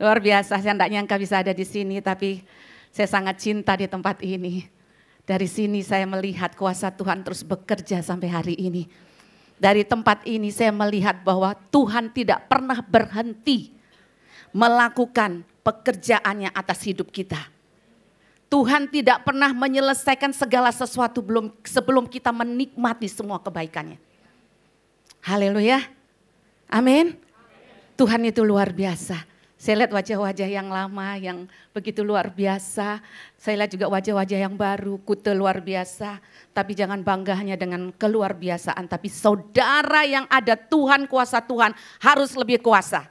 Luar biasa, saya tidak nyangka bisa ada di sini, tapi saya sangat cinta di tempat ini. Dari sini saya melihat kuasa Tuhan terus bekerja sampai hari ini. Dari tempat ini saya melihat bahwa Tuhan tidak pernah berhenti melakukan pekerjaannya atas hidup kita. Tuhan tidak pernah menyelesaikan segala sesuatu sebelum kita menikmati semua kebaikannya. Haleluya. Amin. Tuhan itu luar biasa. Saya lihat wajah-wajah yang lama yang begitu luar biasa. Saya lihat juga wajah-wajah yang baru, Kute luar biasa. Tapi jangan bangga hanya dengan keluar biasaan. Tapi saudara yang ada Tuhan, kuasa Tuhan harus lebih kuasa.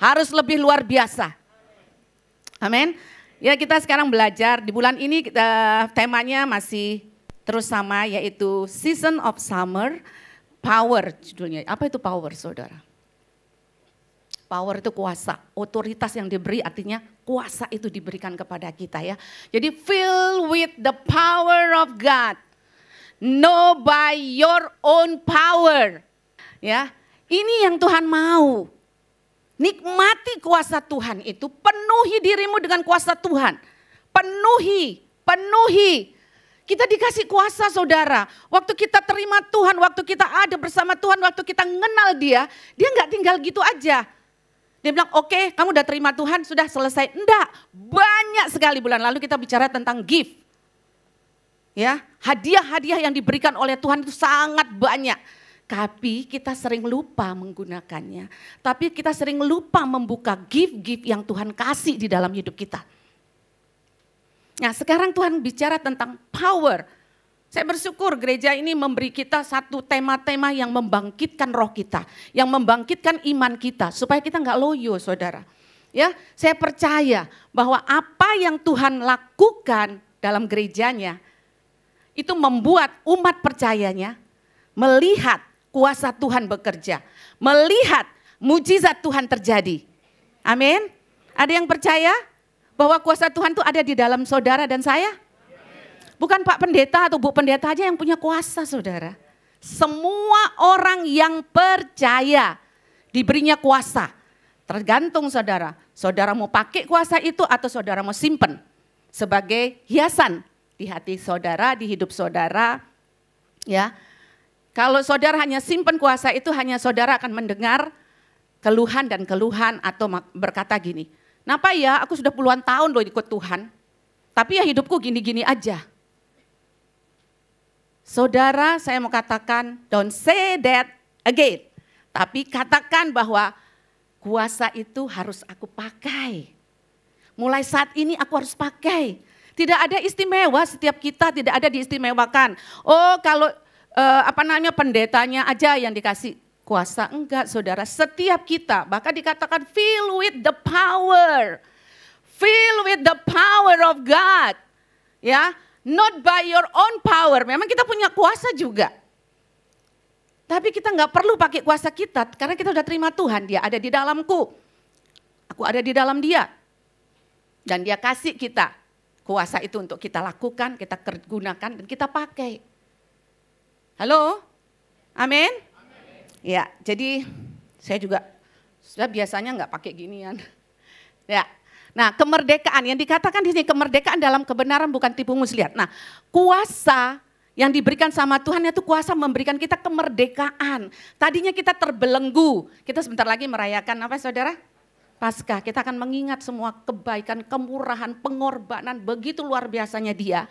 Harus lebih luar biasa. Amin. Ya, kita sekarang belajar. Di bulan ini temanya masih terus sama, yaitu Season of Summer. Power judulnya. Apa itu power, saudara? Power itu kuasa, otoritas yang diberi artinya kuasa itu diberikan kepada kita ya. Jadi fill with the power of God. Know by your own power. Ya, ini yang Tuhan mau. Nikmati kuasa Tuhan itu, penuhi dirimu dengan kuasa Tuhan. Penuhi. Kita dikasih kuasa saudara. Waktu kita terima Tuhan, waktu kita ada bersama Tuhan, waktu kita mengenal dia nggak tinggal gitu aja. Dia bilang, oke, kamu udah terima Tuhan, sudah selesai. Enggak, banyak sekali bulan lalu kita bicara tentang gift. Ya, hadiah-hadiah yang diberikan oleh Tuhan itu sangat banyak. Tapi kita sering lupa menggunakannya. Tapi kita sering lupa membuka gift-gift yang Tuhan kasih di dalam hidup kita. Nah, sekarang Tuhan bicara tentang power. Saya bersyukur gereja ini memberi kita satu tema-tema yang membangkitkan roh kita. Yang membangkitkan iman kita. Supaya kita nggak loyo saudara. Ya, saya percaya bahwa apa yang Tuhan lakukan dalam gerejanya. Itu membuat umat percayanya melihat kuasa Tuhan bekerja. Melihat mujizat Tuhan terjadi. Amin. Ada yang percaya bahwa kuasa Tuhan itu ada di dalam saudara dan saya? Bukan Pak Pendeta atau Bu Pendeta aja yang punya kuasa saudara. Semua orang yang percaya diberinya kuasa. Tergantung saudara. Saudara mau pakai kuasa itu atau saudara mau simpen. Sebagai hiasan di hati saudara, di hidup saudara. Ya. Kalau saudara hanya simpen kuasa itu hanya saudara akan mendengar keluhan dan keluhan atau berkata gini. Kenapa ya aku sudah puluhan tahun loh ikut Tuhan. Tapi ya hidupku gini-gini aja. Saudara, saya mau katakan, don't say that again. Tapi katakan bahwa kuasa itu harus aku pakai. Mulai saat ini aku harus pakai. Tidak ada istimewa, setiap kita tidak ada diistimewakan. Oh kalau pendetanya aja yang dikasih kuasa. Enggak saudara, setiap kita bahkan dikatakan fill with the power. Fill with the power of God. Ya. Not by your own power. Memang kita punya kuasa juga. Tapi kita nggak perlu pakai kuasa kita. Karena kita udah terima Tuhan. Dia ada di dalamku. Aku ada di dalam dia. Dan dia kasih kita kuasa itu untuk kita lakukan, kita gunakan, dan kita pakai. Halo? Amin? Ya, jadi saya juga sudah biasanya nggak pakai ginian. Ya. Nah, kemerdekaan yang dikatakan di sini kemerdekaan dalam kebenaran bukan tipu muslihat. Nah, kuasa yang diberikan sama Tuhan itu kuasa memberikan kita kemerdekaan. Tadinya kita terbelenggu. Kita sebentar lagi merayakan apa saudara? Paskah. Kita akan mengingat semua kebaikan, kemurahan, pengorbanan begitu luar biasanya dia.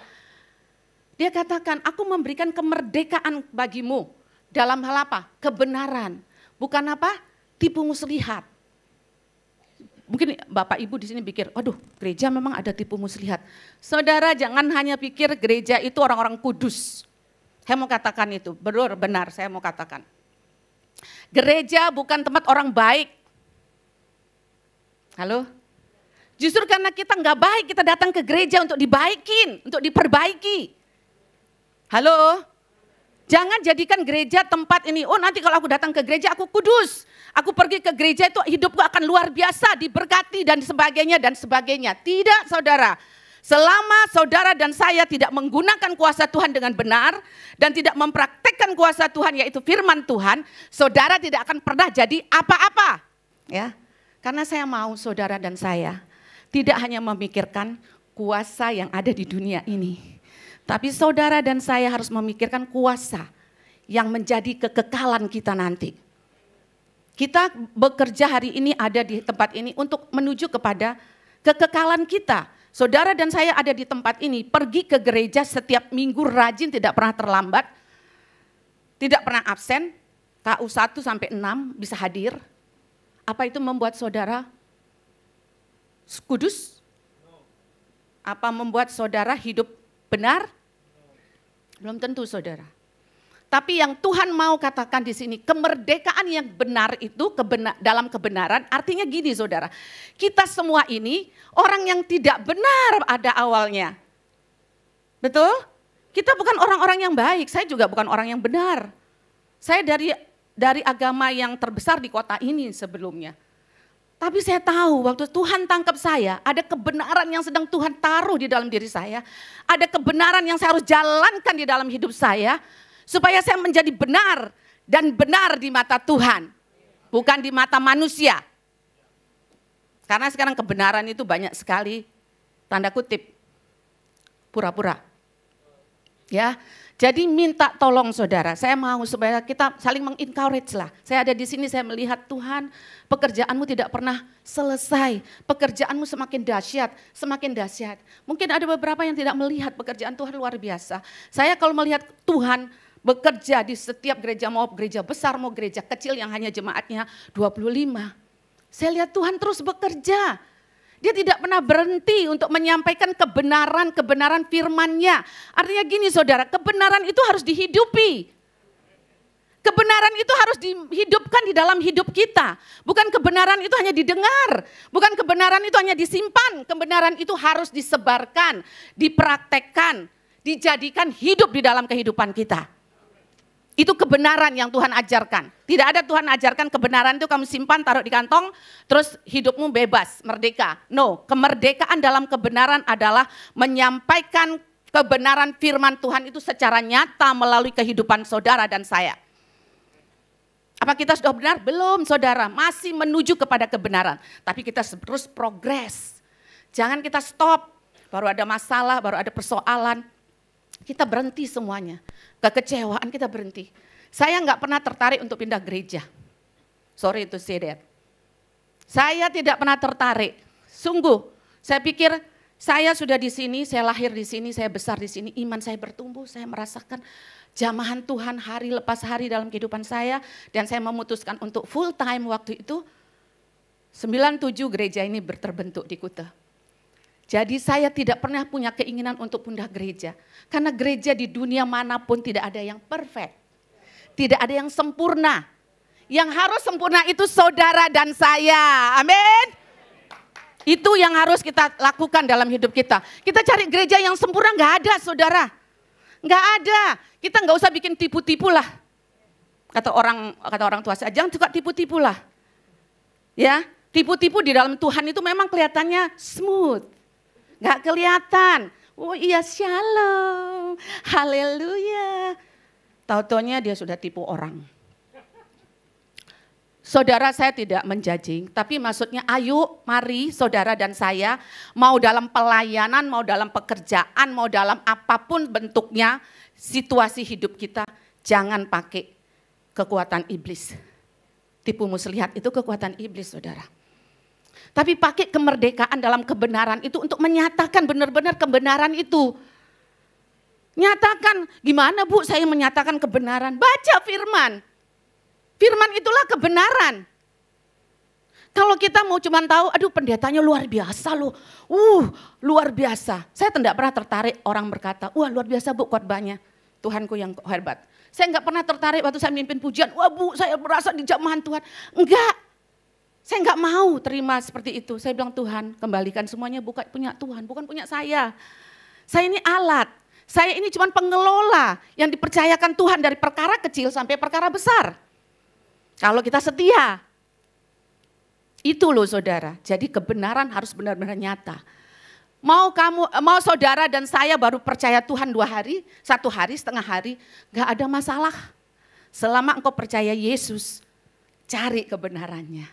Dia katakan, aku memberikan kemerdekaan bagimu. Dalam hal apa? Kebenaran. Bukan apa? Tipu muslihat. Mungkin Bapak Ibu di sini pikir, aduh gereja memang ada tipu muslihat. Saudara jangan hanya pikir gereja itu orang-orang kudus. Saya mau katakan itu, benar saya mau katakan. Gereja bukan tempat orang baik. Halo? Justru karena kita nggak baik, kita datang ke gereja untuk dibaikin, untuk diperbaiki. Halo? Jangan jadikan gereja tempat ini, oh nanti kalau aku datang ke gereja aku kudus. Aku pergi ke gereja itu hidupku akan luar biasa, diberkati dan sebagainya. Tidak saudara, selama saudara dan saya tidak menggunakan kuasa Tuhan dengan benar dan tidak mempraktekkan kuasa Tuhan yaitu firman Tuhan, saudara tidak akan pernah jadi apa-apa. Ya, Karena saya mau saudara dan saya tidak hanya memikirkan kuasa yang ada di dunia ini. Tapi saudara dan saya harus memikirkan kuasa yang menjadi kekekalan kita nanti. Kita bekerja hari ini ada di tempat ini untuk menuju kepada kekekalan kita. Saudara dan saya ada di tempat ini, pergi ke gereja setiap minggu rajin, tidak pernah terlambat, tidak pernah absen, KU 1 sampai 6 bisa hadir. Apa itu membuat saudara kudus? Apa membuat saudara hidup benar? Belum tentu saudara. Tapi yang Tuhan mau katakan di sini, kemerdekaan yang benar itu dalam kebenaran, artinya gini saudara. Kita semua ini orang yang tidak benar ada awalnya. Betul? Kita bukan orang-orang yang baik, saya juga bukan orang yang benar. Saya dari agama yang terbesar di kota ini sebelumnya. Tapi saya tahu waktu Tuhan tangkap saya, ada kebenaran yang sedang Tuhan taruh di dalam diri saya. Ada kebenaran yang saya harus jalankan di dalam hidup saya. Supaya saya menjadi benar dan benar di mata Tuhan. Bukan di mata manusia. Karena sekarang kebenaran itu banyak sekali tanda kutip. Pura-pura. Ya, jadi minta tolong saudara. Saya mau supaya kita saling mengencourage lah. Saya ada di sini, saya melihat Tuhan, pekerjaanmu tidak pernah selesai. Pekerjaanmu semakin dahsyat, semakin dahsyat. Mungkin ada beberapa yang tidak melihat pekerjaan Tuhan luar biasa. Saya kalau melihat Tuhan bekerja di setiap gereja, mau gereja besar, mau gereja kecil yang hanya jemaatnya 25. Saya lihat Tuhan terus bekerja. Dia tidak pernah berhenti untuk menyampaikan kebenaran firman-Nya. Artinya gini saudara, kebenaran itu harus dihidupi. Kebenaran itu harus dihidupkan di dalam hidup kita. Bukan kebenaran itu hanya didengar. Bukan kebenaran itu hanya disimpan. Kebenaran itu harus disebarkan, dipraktekkan, dijadikan hidup di dalam kehidupan kita. Itu kebenaran yang Tuhan ajarkan. Tidak ada Tuhan ajarkan kebenaran itu kamu simpan, taruh di kantong, terus hidupmu bebas, merdeka. No, kemerdekaan dalam kebenaran adalah menyampaikan kebenaran firman Tuhan itu secara nyata melalui kehidupan saudara dan saya. Apa kita sudah benar? Belum saudara, masih menuju kepada kebenaran. Tapi kita terus progres. Jangan kita stop, baru ada masalah, baru ada persoalan. Kita berhenti semuanya. Kekecewaan kita berhenti. Saya nggak pernah tertarik untuk pindah gereja. Sorry to say that. Saya tidak pernah tertarik. Sungguh, saya pikir saya sudah di sini, saya lahir di sini, saya besar di sini, iman saya bertumbuh, saya merasakan jamahan Tuhan hari lepas hari dalam kehidupan saya. Dan saya memutuskan untuk full time waktu itu, 97 gereja ini terbentuk di Kuta. Jadi saya tidak pernah punya keinginan untuk pindah gereja. Karena gereja di dunia manapun tidak ada yang perfect. Tidak ada yang sempurna. Yang harus sempurna itu saudara dan saya. Amin. Itu yang harus kita lakukan dalam hidup kita. Kita cari gereja yang sempurna, nggak ada saudara. Nggak ada. Kita nggak usah bikin tipu-tipu lah. Kata orang tua saya, jangan suka tipu-tipu lah. Ya, tipu-tipu di dalam Tuhan itu memang kelihatannya smooth. Gak kelihatan. Oh iya shalom. Haleluya. Tahu-taunya dia sudah tipu orang. Saudara saya tidak menjudging. Tapi maksudnya ayo mari saudara dan saya. Mau dalam pelayanan, mau dalam pekerjaan, mau dalam apapun bentuknya. Situasi hidup kita. Jangan pakai kekuatan iblis. Tipu muslihat itu kekuatan iblis saudara. Tapi pakai kemerdekaan dalam kebenaran itu untuk menyatakan benar-benar kebenaran itu. Nyatakan, gimana Bu saya menyatakan kebenaran? Baca firman. Firman itulah kebenaran. Kalau kita mau cuma tahu, aduh pendetanya luar biasa loh. Luar biasa. Saya tidak pernah tertarik orang berkata, wah luar biasa Bu khotbahnya. Tuhanku yang hebat. Saya enggak pernah tertarik waktu saya mimpin pujian, wah Bu saya merasa di jamahan Tuhan. Enggak. Saya enggak mau terima seperti itu. Saya bilang Tuhan kembalikan semuanya bukan punya Tuhan, bukan punya saya. Saya ini alat, saya ini cuma pengelola yang dipercayakan Tuhan dari perkara kecil sampai perkara besar. Kalau kita setia, itu loh saudara. Jadi kebenaran harus benar-benar nyata. Mau saudara dan saya baru percaya Tuhan 2 hari, 1 hari, setengah hari, gak ada masalah. Selama engkau percaya Yesus, cari kebenarannya.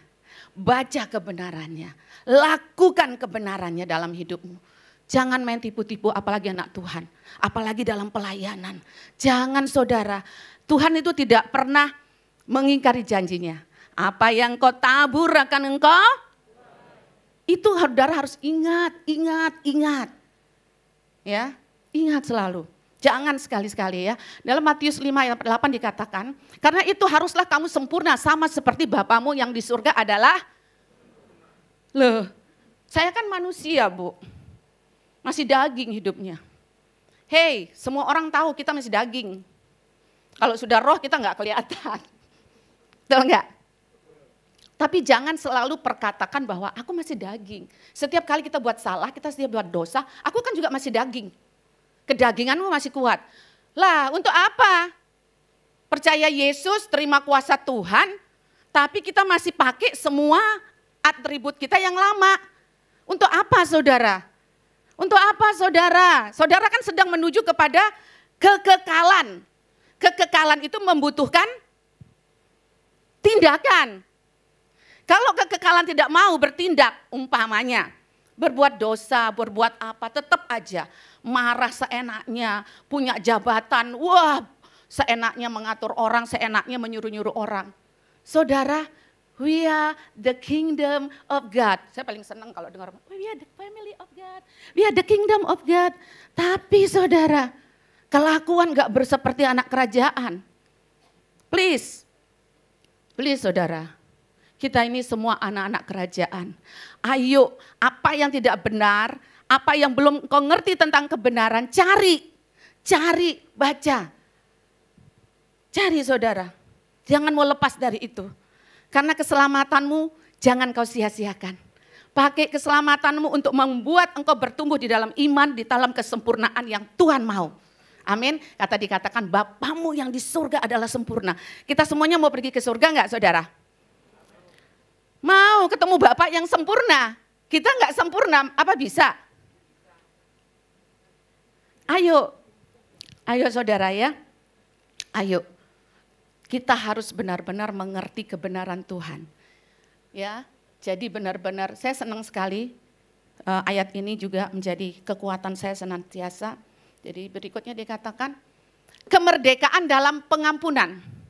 baca kebenarannya, lakukan kebenarannya dalam hidupmu. Jangan main tipu-tipu, apalagi anak Tuhan, apalagi dalam pelayanan. Jangan saudara, Tuhan itu tidak pernah mengingkari janjinya. Apa yang kau tabur akan engkau, itu saudara harus ingat. Ya, ingat selalu. Jangan sekali-sekali ya. Dalam Matius 5 ayat 8 dikatakan, karena itu haruslah kamu sempurna sama seperti Bapamu yang di surga adalah. Loh, saya kan manusia, Bu. Masih daging hidupnya. Hei, semua orang tahu kita masih daging. Kalau sudah roh kita nggak kelihatan. Betul nggak? Tapi jangan selalu perkatakan bahwa aku masih daging. Setiap kali kita buat salah, kita setiap buat dosa, aku kan juga masih daging. Kedaginganmu masih kuat. Lah untuk apa? Percaya Yesus, terima kuasa Tuhan, tapi kita masih pakai semua atribut kita yang lama. Untuk apa saudara? Untuk apa saudara? Saudara kan sedang menuju kepada kekekalan. Kekekalan itu membutuhkan tindakan. Kalau kekekalan tidak mau bertindak, umpamanya berbuat dosa, berbuat apa, tetap aja marah seenaknya, punya jabatan, wah seenaknya mengatur orang, seenaknya menyuruh-nyuruh orang. Saudara, we are the kingdom of God. Saya paling senang kalau dengar, we are the family of God, we are the kingdom of God. Tapi saudara, kelakuan gak berseperti anak kerajaan. Please saudara. Kita ini semua anak-anak kerajaan. Ayo, apa yang tidak benar, apa yang belum kau ngerti tentang kebenaran, cari, baca. Cari saudara, jangan mau lepas dari itu. Karena keselamatanmu jangan kau sia-siakan. Pakai keselamatanmu untuk membuat engkau bertumbuh di dalam iman, di dalam kesempurnaan yang Tuhan mau. Amin. Dikatakan Bapamu yang di surga adalah sempurna. Kita semuanya mau pergi ke surga enggak saudara? Mau ketemu Bapak yang sempurna, kita nggak sempurna, apa bisa? Ayo saudara ya, ayo. Kita harus benar-benar mengerti kebenaran Tuhan. Ya, jadi benar-benar saya senang sekali ayat ini juga menjadi kekuatan saya senantiasa. Jadi berikutnya dikatakan, kemerdekaan dalam pengampunan.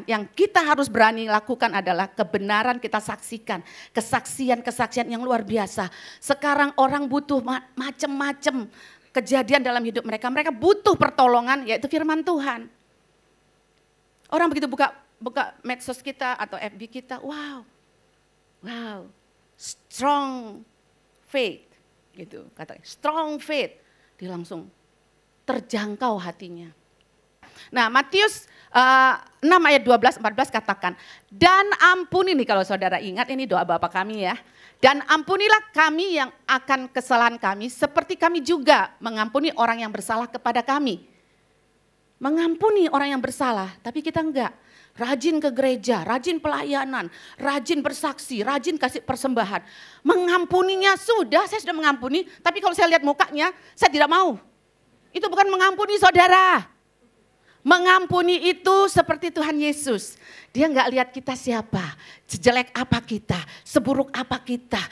Yang kita harus berani lakukan adalah kebenaran kita saksikan. Kesaksian yang luar biasa. Sekarang orang butuh macam-macam kejadian dalam hidup mereka. Mereka butuh pertolongan, yaitu firman Tuhan. Orang begitu buka medsos kita atau FB kita, wow, strong faith. Gitu katanya, strong faith. Dia langsung terjangkau hatinya. Nah Matius 6 ayat 12-14 katakan, dan ampuni nih kalau saudara ingat ini doa Bapa kami ya. Dan ampunilah kami yang akan kesalahan kami seperti kami juga mengampuni orang yang bersalah kepada kami. Mengampuni orang yang bersalah, tapi kita enggak. Rajin ke gereja, rajin pelayanan, rajin bersaksi, rajin kasih persembahan. Mengampuninya saya sudah mengampuni, tapi kalau saya lihat mukanya, saya tidak mau. Itu bukan mengampuni saudara. Mengampuni itu seperti Tuhan Yesus. Dia enggak lihat kita siapa, sejelek apa kita, seburuk apa kita,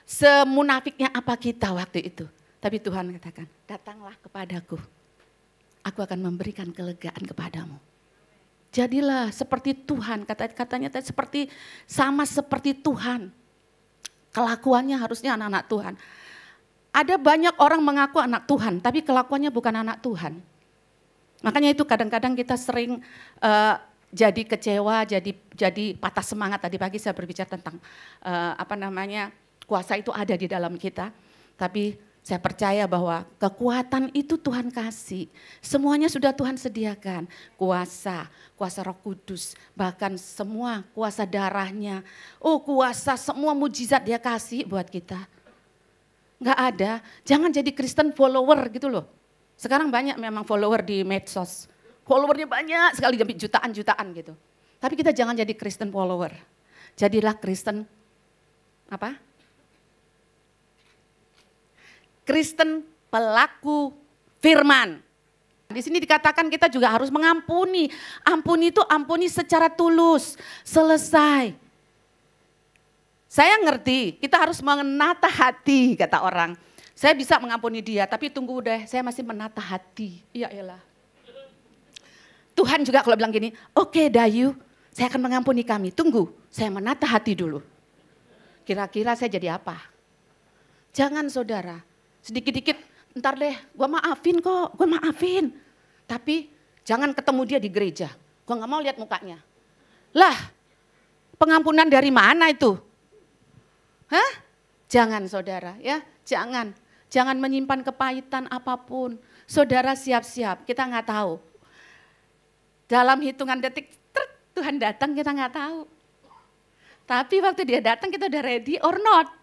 semunafiknya apa kita waktu itu. Tapi Tuhan katakan, datanglah kepadaku. Aku akan memberikan kelegaan kepadamu. Jadilah seperti Tuhan, katanya sama seperti Tuhan. Kelakuannya harusnya anak-anak Tuhan. Ada banyak orang mengaku anak Tuhan, tapi kelakuannya bukan anak Tuhan. Makanya itu kadang-kadang kita sering jadi kecewa, jadi patah semangat. Tadi pagi saya berbicara tentang kuasa itu ada di dalam kita. Tapi saya percaya bahwa kekuatan itu Tuhan kasih. Semuanya sudah Tuhan sediakan. Kuasa Roh Kudus, bahkan semua kuasa darahnya. Kuasa semua mujizat dia kasih buat kita. Enggak ada, jangan jadi Kristen follower gitu loh. Sekarang banyak memang follower di medsos. Followernya banyak sekali, jutaan-jutaan gitu. Tapi kita jangan jadi Kristen follower. Jadilah Kristen apa? Kristen pelaku firman. Di sini dikatakan kita juga harus mengampuni. Ampuni itu ampuni secara tulus, selesai. Saya ngerti, kita harus menata hati, kata orang. Saya bisa mengampuni dia, tapi tunggu deh, saya masih menata hati. Ya elah. Tuhan juga kalau bilang gini, oke Dayu, saya akan mengampuni kami. Tunggu, saya menata hati dulu. Kira-kira saya jadi apa? Jangan saudara, sedikit-dikit, ntar deh, gue maafin kok, gue maafin. Tapi jangan ketemu dia di gereja, gue gak mau lihat mukanya. Lah, pengampunan dari mana itu? Hah? Jangan saudara ya, jangan. Jangan menyimpan kepahitan apapun. Saudara siap-siap, kita gak tahu. Dalam hitungan detik, Tuhan datang kita gak tahu. Tapi waktu dia datang kita udah ready or not.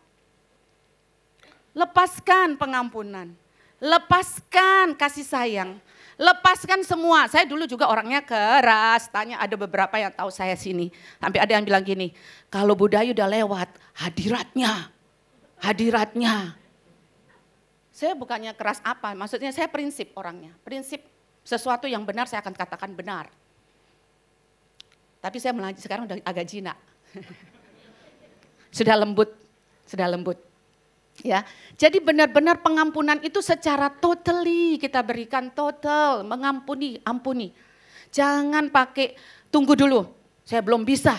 Lepaskan pengampunan, lepaskan kasih sayang, lepaskan semua. Saya dulu juga orangnya keras, tanya ada beberapa yang tahu saya sini. Sampai ada yang bilang gini, kalau Bu Dayu udah lewat, hadiratnya. Saya bukannya keras apa, maksudnya saya prinsip orangnya. Prinsip sesuatu yang benar saya akan katakan benar. Tapi saya sekarang udah agak jinak. Sudah lembut. Ya, jadi benar-benar pengampunan itu secara totally kita berikan total, ampuni. Jangan pakai tunggu dulu, saya belum bisa.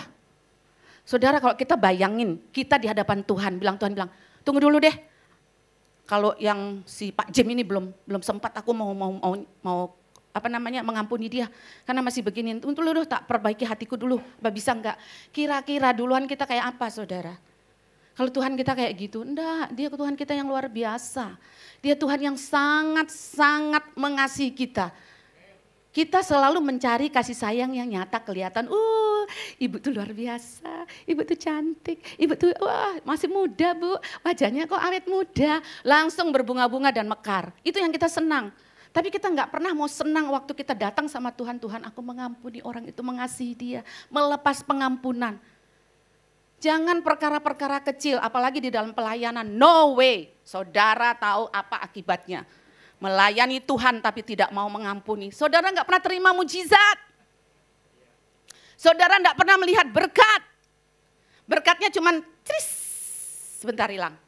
Saudara kalau kita bayangin, kita di hadapan Tuhan Tuhan bilang, tunggu dulu deh. Kalau yang si Pak Jim ini belum sempat, aku mau mengampuni dia karena masih begini. Tunggu dulu, tak perbaiki hatiku dulu, bisa enggak? Kira-kira duluan kita kayak apa saudara? Kalau Tuhan kita kayak gitu, enggak, dia Tuhan kita yang luar biasa. Dia Tuhan yang sangat-sangat mengasihi kita. Kita selalu mencari kasih sayang yang nyata kelihatan. Ibu tuh luar biasa, ibu tuh cantik, ibu tuh wah masih muda Bu, wajahnya kok awet muda. Langsung berbunga-bunga dan mekar, itu yang kita senang. Tapi kita nggak pernah mau senang waktu kita datang sama Tuhan, Tuhan aku mengampuni orang itu, mengasihi dia, melepas pengampunan. Jangan perkara-perkara kecil, apalagi di dalam pelayanan, no way. Saudara tahu apa akibatnya. Melayani Tuhan tapi tidak mau mengampuni. Saudara nggak pernah terima mujizat. Saudara nggak pernah melihat berkat. Berkatnya cuman sebentar hilang.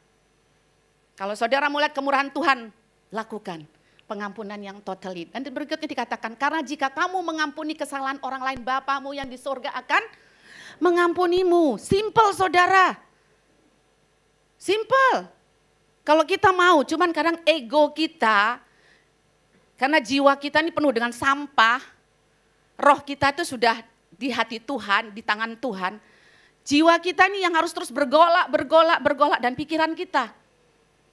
Kalau saudara mulai kemurahan Tuhan, lakukan pengampunan yang totally. Dan berikutnya dikatakan, karena jika kamu mengampuni kesalahan orang lain, Bapamu yang di surga akan mengampunimu. Simple saudara. Simple. Kalau kita mau, cuman kadang ego kita, karena jiwa kita ini penuh dengan sampah, roh kita itu sudah di hati Tuhan, di tangan Tuhan. Jiwa kita ini yang harus terus bergolak, dan pikiran kita.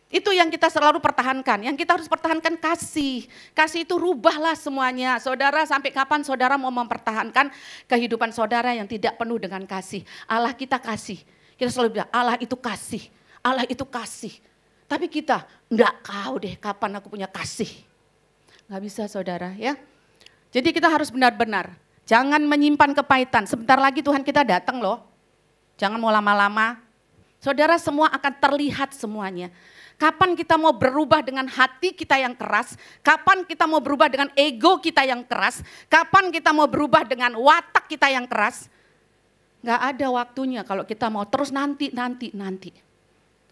Itu yang kita selalu pertahankan. Yang kita harus pertahankan kasih. Kasih itu rubahlah semuanya. Saudara, sampai kapan saudara mau mempertahankan kehidupan saudara yang tidak penuh dengan kasih? Allah kita kasih. Kita selalu bilang Allah itu kasih. Allah itu kasih. Tapi kita, enggak kau deh kapan aku punya kasih. Enggak bisa saudara ya. Jadi kita harus benar-benar. Jangan menyimpan kepahitan. Sebentar lagi Tuhan kita datang loh. Jangan mau lama-lama. Saudara semua akan terlihat semuanya. Kapan kita mau berubah dengan hati kita yang keras? Kapan kita mau berubah dengan ego kita yang keras? Kapan kita mau berubah dengan watak kita yang keras? Nggak ada waktunya kalau kita mau terus nanti.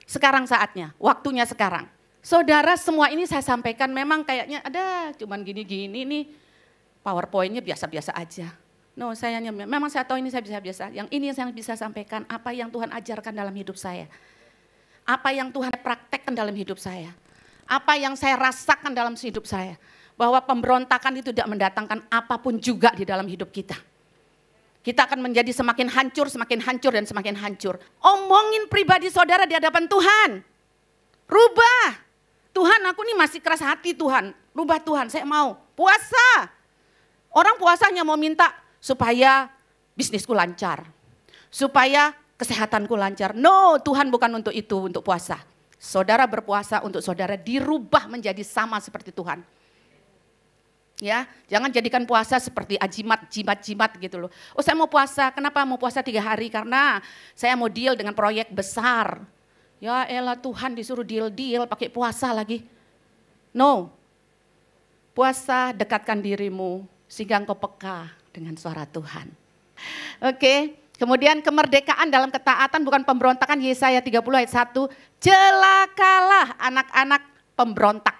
Sekarang saatnya, waktunya sekarang. Saudara semua ini saya sampaikan memang kayaknya ada cuman gini-gini nih. PowerPoint-nya biasa-biasa aja. No, memang saya tahu ini saya biasa-biasa. Yang ini yang saya bisa sampaikan apa yang Tuhan ajarkan dalam hidup saya. Apa yang Tuhan praktekkan dalam hidup saya. Apa yang saya rasakan dalam hidup saya. Bahwa pemberontakan itu tidak mendatangkan apapun juga di dalam hidup kita. Kita akan menjadi semakin hancur, dan semakin hancur. Omongin pribadi saudara di hadapan Tuhan. Rubah. Tuhan aku nih masih keras hati Tuhan. Rubah Tuhan, saya mau. Puasa. Orang puasanya mau minta supaya bisnisku lancar. Supaya kesehatanku lancar. No, Tuhan bukan untuk itu, untuk puasa. Saudara berpuasa untuk saudara dirubah menjadi sama seperti Tuhan. Ya, jangan jadikan puasa seperti jimat gitu loh. Oh saya mau puasa, kenapa mau puasa 3 hari? Karena saya mau deal dengan proyek besar. Ya elah Tuhan disuruh deal pakai puasa lagi. No, puasa dekatkan dirimu sehingga engkau peka dengan suara Tuhan. Oke, Kemudian kemerdekaan dalam ketaatan bukan pemberontakan, Yesaya 30 ayat 1. Celakalah anak-anak pemberontak.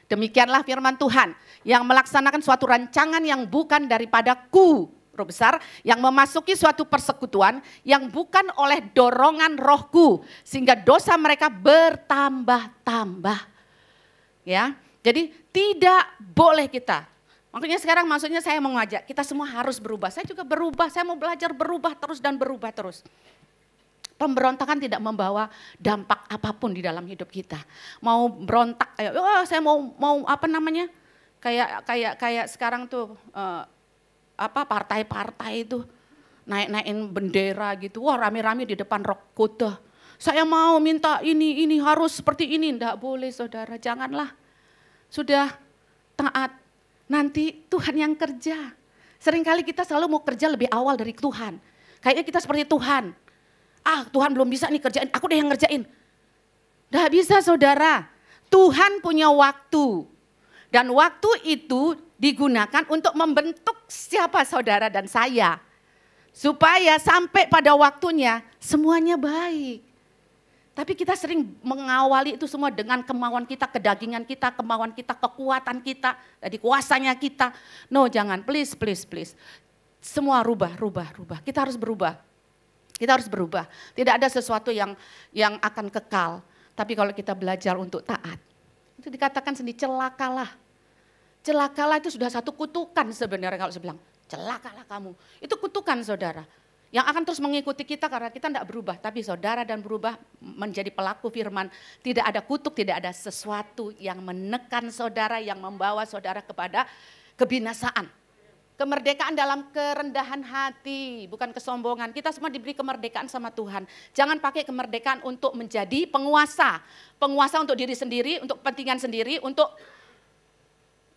Demikianlah firman Tuhan yang melaksanakan suatu rancangan yang bukan daripadaku, huruf besar, yang memasuki suatu persekutuan yang bukan oleh dorongan rohku, sehingga dosa mereka bertambah-tambah. Ya, jadi tidak boleh kita. Makanya sekarang maksudnya saya mau ngajak, kita semua harus berubah. Saya juga berubah, saya mau belajar berubah terus dan berubah terus. Pemberontakan tidak membawa dampak apapun di dalam hidup kita. Mau berontak, saya mau apa namanya? Kayak sekarang tuh partai-partai itu naik-naikin bendera gitu. Wah, rame-rame di depan Rock Kota. Saya mau minta ini harus seperti ini. Enggak boleh, Saudara, janganlah. Sudah taat, nanti Tuhan yang kerja. Seringkali kita selalu mau kerja lebih awal dari Tuhan. Kayaknya kita seperti Tuhan. Tuhan belum bisa nih kerjain, aku deh yang ngerjain. Nggak bisa, Saudara. Tuhan punya waktu. Dan waktu itu digunakan untuk membentuk siapa saudara dan saya. Supaya sampai pada waktunya semuanya baik. Tapi kita sering mengawali itu semua dengan kemauan kita, kedagingan kita, kemauan kita, kekuatan kita, jadi kuasanya kita. No, jangan, please. Semua rubah. Kita harus berubah. Tidak ada sesuatu yang akan kekal. Tapi kalau kita belajar untuk taat, itu dikatakan sendiri, celakalah. Celakalah itu sudah satu kutukan sebenarnya kalau saya bilang, celakalah kamu. Itu kutukan, Saudara. Yang akan terus mengikuti kita karena kita tidak berubah. Tapi saudara dan berubah menjadi pelaku firman. Tidak ada kutuk, tidak ada sesuatu yang menekan saudara, yang membawa saudara kepada kebinasaan. Kemerdekaan dalam kerendahan hati, bukan kesombongan. Kita semua diberi kemerdekaan sama Tuhan. Jangan pakai kemerdekaan untuk menjadi penguasa. Penguasa untuk diri sendiri, untuk kepentingan sendiri, untuk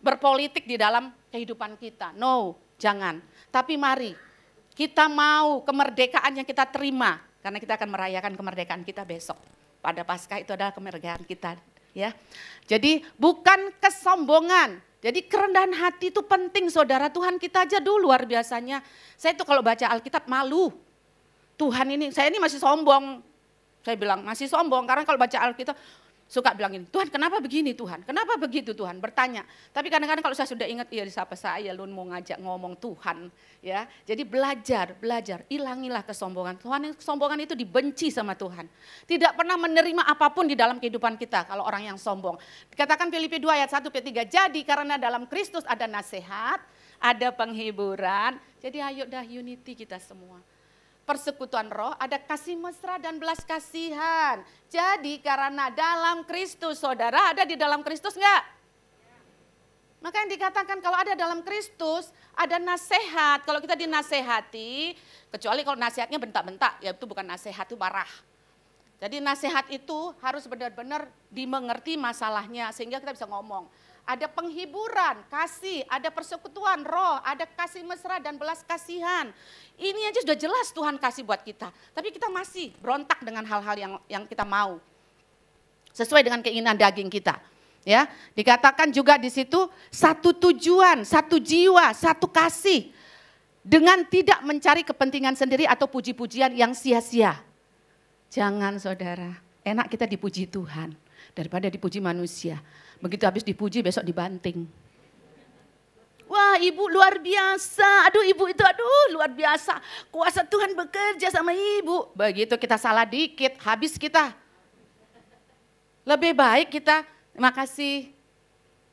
berpolitik di dalam kehidupan kita. No, jangan. Tapi mari kita mau kemerdekaan yang kita terima. Karena kita akan merayakan kemerdekaan kita besok. Pada Paskah itu adalah kemerdekaan kita. Ya. Jadi bukan kesombongan. Jadi kerendahan hati itu penting, saudara. Tuhan kita aja dulu luar biasanya. Saya tuh kalau baca Alkitab malu. Tuhan ini, saya ini masih sombong. Saya bilang masih sombong karena kalau baca Alkitab suka bilang ini, Tuhan kenapa begini Tuhan? Kenapa begitu Tuhan? Bertanya. Tapi kadang-kadang kalau saya sudah ingat, iya siapa saya, lu mau ngajak ngomong Tuhan. Ya, jadi belajar, hilangilah kesombongan. Tuhan, kesombongan itu dibenci sama Tuhan. Tidak pernah menerima apapun di dalam kehidupan kita kalau orang yang sombong. Dikatakan Filipi 2 ayat 1-3, jadi karena dalam Kristus ada nasihat, ada penghiburan, jadi ayo dah unity kita semua. Persekutuan roh, ada kasih mesra dan belas kasihan. Jadi karena dalam Kristus, saudara ada di dalam Kristus enggak? Maka yang dikatakan kalau ada dalam Kristus, ada nasihat. Kalau kita dinasehati, kecuali kalau nasihatnya bentak-bentak, ya itu bukan nasihat, itu marah. Jadi nasihat itu harus benar-benar dimengerti masalahnya sehingga kita bisa ngomong. Ada penghiburan, kasih, ada persekutuan roh, ada kasih mesra dan belas kasihan. Ini aja sudah jelas Tuhan kasih buat kita. Tapi kita masih berontak dengan hal-hal yang kita mau. Sesuai dengan keinginan daging kita. Ya, dikatakan juga di situ satu tujuan, satu jiwa, satu kasih. Dengan tidak mencari kepentingan sendiri atau puji-pujian yang sia-sia. Jangan saudara, enak kita dipuji Tuhan daripada dipuji manusia. Begitu habis dipuji besok dibanting. Wah ibu luar biasa, aduh ibu itu luar biasa. Kuasa Tuhan bekerja sama ibu. Begitu kita salah dikit, habis kita. Lebih baik kita, terima kasih.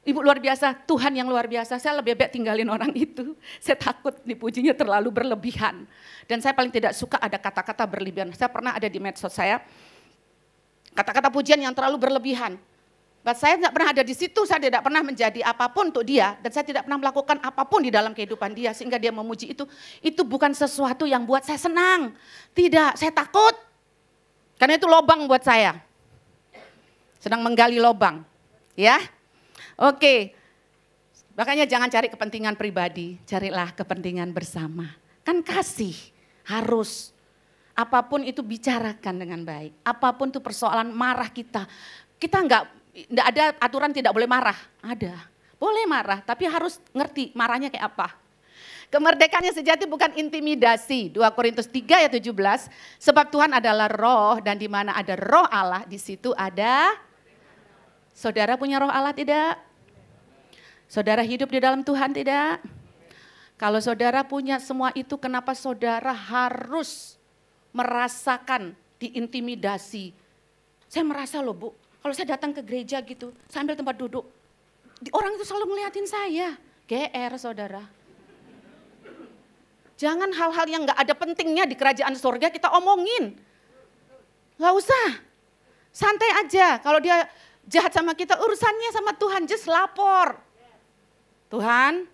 Ibu luar biasa, Tuhan yang luar biasa. Saya lebih baik tinggalin orang itu. Saya takut dipujinya terlalu berlebihan. Dan saya paling tidak suka ada kata-kata berlebihan. Saya pernah ada di medsos saya, kata-kata pujian yang terlalu berlebihan. Saya tidak pernah ada di situ, saya tidak pernah menjadi apapun untuk dia. Dan saya tidak pernah melakukan apapun di dalam kehidupan dia. Sehingga dia memuji itu bukan sesuatu yang buat saya senang. Tidak, saya takut. Karena itu lobang buat saya. Sedang menggali lobang. Ya, oke. Makanya jangan cari kepentingan pribadi, carilah kepentingan bersama. Kan kasih, harus. Apapun itu bicarakan dengan baik. Apapun itu persoalan marah kita. Kita enggak ada aturan tidak boleh marah. Ada. Boleh marah tapi harus ngerti marahnya kayak apa. Kemerdekaan yang sejati bukan intimidasi. 2 Korintus 3 ayat 17. Sebab Tuhan adalah roh dan di mana ada roh Allah di situ ada. Saudara punya roh Allah tidak? Saudara hidup di dalam Tuhan tidak? Kalau saudara punya semua itu, kenapa saudara harus merasakan diintimidasi? Saya merasa loh Bu, kalau saya datang ke gereja gitu, saya ambil tempat duduk, orang itu selalu ngeliatin saya. GR saudara. Jangan hal-hal yang gak ada pentingnya di kerajaan surga kita omongin. Gak usah, santai aja. Kalau dia jahat sama kita, urusannya sama Tuhan, just lapor. Tuhan,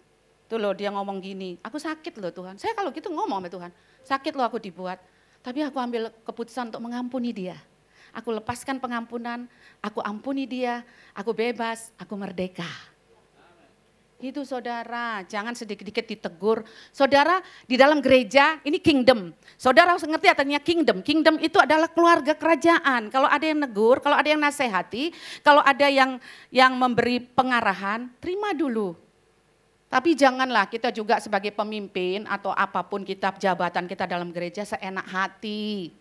tuh loh dia ngomong gini, aku sakit loh Tuhan. Saya kalau gitu ngomong sama Tuhan, sakit loh aku dibuat. Tapi aku ambil keputusan untuk mengampuni dia. Aku lepaskan pengampunan, aku ampuni dia, aku bebas, aku merdeka. Itu saudara, jangan sedikit-sedikit ditegur. Saudara di dalam gereja, ini kingdom. Saudara harus ngerti artinya kingdom. Kingdom itu adalah keluarga kerajaan. Kalau ada yang negur, kalau ada yang nasihati, kalau ada yang memberi pengarahan, terima dulu. Tapi janganlah kita juga sebagai pemimpin atau apapun kita jabatan kita dalam gereja seenak hati.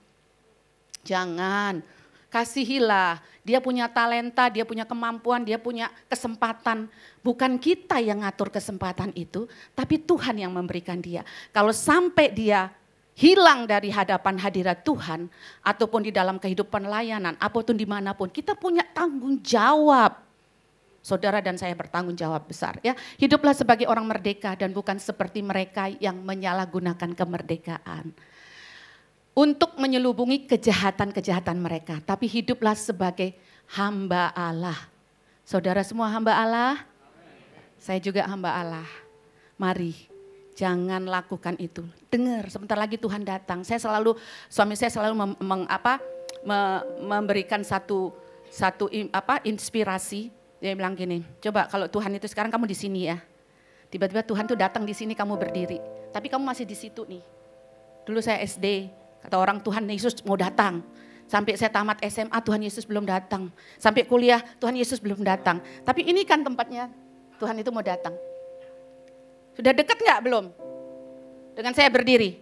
Jangan. Kasihilah, dia punya talenta, dia punya kemampuan, dia punya kesempatan. Bukan kita yang ngatur kesempatan itu, tapi Tuhan yang memberikan dia. Kalau sampai dia hilang dari hadapan hadirat Tuhan, ataupun di dalam kehidupan layanan, apapun dimanapun, kita punya tanggung jawab. Saudara dan saya bertanggung jawab besar. Ya, hiduplah sebagai orang merdeka dan bukan seperti mereka yang menyalahgunakan kemerdekaan. Untuk menyelubungi kejahatan-kejahatan mereka. Tapi hiduplah sebagai hamba Allah. Saudara semua hamba Allah? Saya juga hamba Allah. Mari, jangan lakukan itu. Dengar, sebentar lagi Tuhan datang. Suami saya selalu memberikan satu inspirasi. Dia bilang gini, coba kalau Tuhan itu sekarang kamu di sini ya. Tiba-tiba Tuhan tuh datang di sini kamu berdiri. Tapi kamu masih di situ nih. Dulu saya SD. Kata orang Tuhan Yesus mau datang. Sampai saya tamat SMA Tuhan Yesus belum datang. Sampai kuliah Tuhan Yesus belum datang. Tapi ini kan tempatnya Tuhan itu mau datang. Sudah dekat enggak belum? Dengan saya berdiri.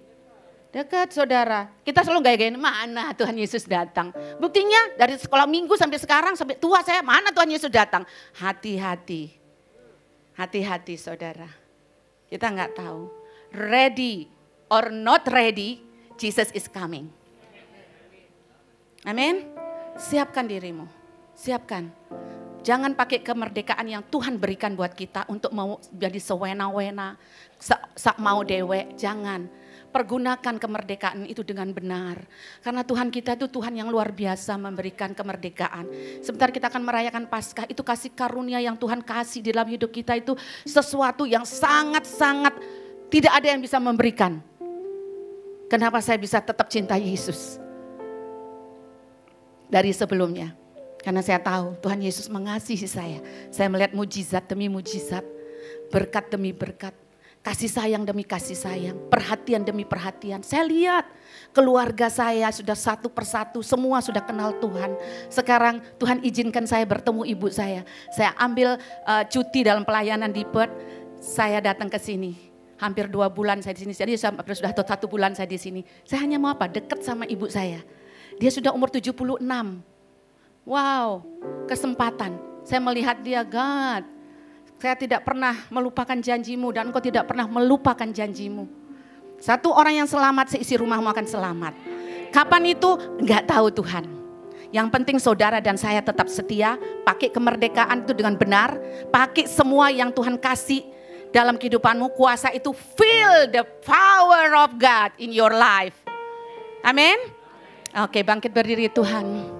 Dekat saudara. Kita selalu gaya-gaya mana Tuhan Yesus datang. Buktinya dari sekolah minggu sampai sekarang sampai tua saya mana Tuhan Yesus datang. Hati-hati. Hati-hati saudara. Kita enggak tahu. Ready or not ready. Jesus is coming. Amin. Siapkan dirimu. Siapkan. Jangan pakai kemerdekaan yang Tuhan berikan buat kita untuk mau jadi sewena-wena, sak mau dewe. Jangan. Pergunakan kemerdekaan itu dengan benar. Karena Tuhan kita itu Tuhan yang luar biasa memberikan kemerdekaan. Sebentar kita akan merayakan Paskah. Itu kasih karunia yang Tuhan kasih di dalam hidup kita itu sesuatu yang sangat-sangat tidak ada yang bisa memberikan. Kenapa saya bisa tetap cinta Yesus dari sebelumnya? Karena saya tahu Tuhan Yesus mengasihi saya. Saya melihat mujizat demi mujizat, berkat demi berkat, kasih sayang demi kasih sayang, perhatian demi perhatian. Saya lihat keluarga saya sudah satu persatu, semua sudah kenal Tuhan. Sekarang Tuhan izinkan saya bertemu ibu saya. Saya ambil cuti dalam pelayanan di Perth, saya datang ke sini. Hampir 2 bulan saya di sini, jadi sudah 1 bulan saya di sini. Saya hanya mau apa? Dekat sama ibu saya. Dia sudah umur 76. Wow, kesempatan. Saya melihat dia, God, saya tidak pernah melupakan janjimu dan engkau tidak pernah melupakan janjimu. Satu orang yang selamat, seisi rumahmu akan selamat. Kapan itu? Enggak tahu Tuhan. Yang penting saudara dan saya tetap setia, pakai kemerdekaan itu dengan benar, pakai semua yang Tuhan kasih dalam kehidupanmu, kuasa itu feel the power of God in your life. Amin. Oke, bangkit berdiri Tuhan.